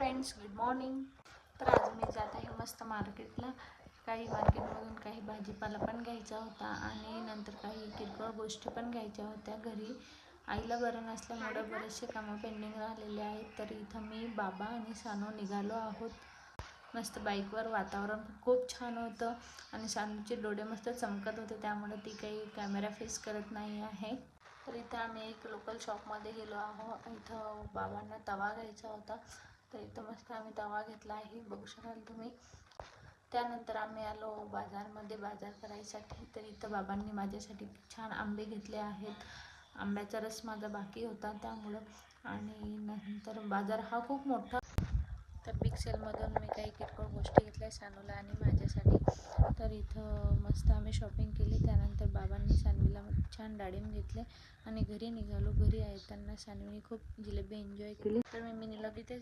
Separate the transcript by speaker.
Speaker 1: Friends, good morning. तर आज मी जात आहे मस्त मार्केटला. मार्केटमधून काही भाजीपाला पण घ्यायचा होता आणि नंतर काही किरकोळ गोष्टी पण घ्यायच्या होत्या. घरी आईला बरं नसल्यामुळे बरेचसे कामं पेंडिंग राहिलेले आहेत. तर इथं मी, बाबा आणि सानू निघालो आहोत. मस्त बाईकवर. वातावरण खूप छान होतं आणि सानूचे डोळे मस्त चमकत होते, त्यामुळे ती काही कॅमेरा फेस करत नाही आहे. तर इथं आम्ही एक लोकल शॉपमध्ये गेलो आहोत. इथं बाबांना तवा घ्यायचा होता, तर इथं मस्त आम्ही तवा घेतला आहे, बघू शकाल तुम्ही. त्यानंतर आम्ही आलो बाजारमध्ये बाजार करायसाठी. तर इथं बाबांनी माझ्यासाठी छान आंबे घेतले आहेत. आंब्याचा रस माझा बाकी होता त्यामुळं. आणि नंतर बाजार हा खूप मोठा. तर बिग सेलमधून मी काही किरकोळ गोष्टी घेतल्या सानूला आणि माझ्यासाठी. तर इथं मस्त आम्ही शॉपिंग केली. त्यानंतर बाबांनी सानवीला छान डाळिंब घेतले आणि घरी निघालो. घरी येताना सानवीने खूप जिलेबी एन्जॉय केली. तर मी मिनीला तिथे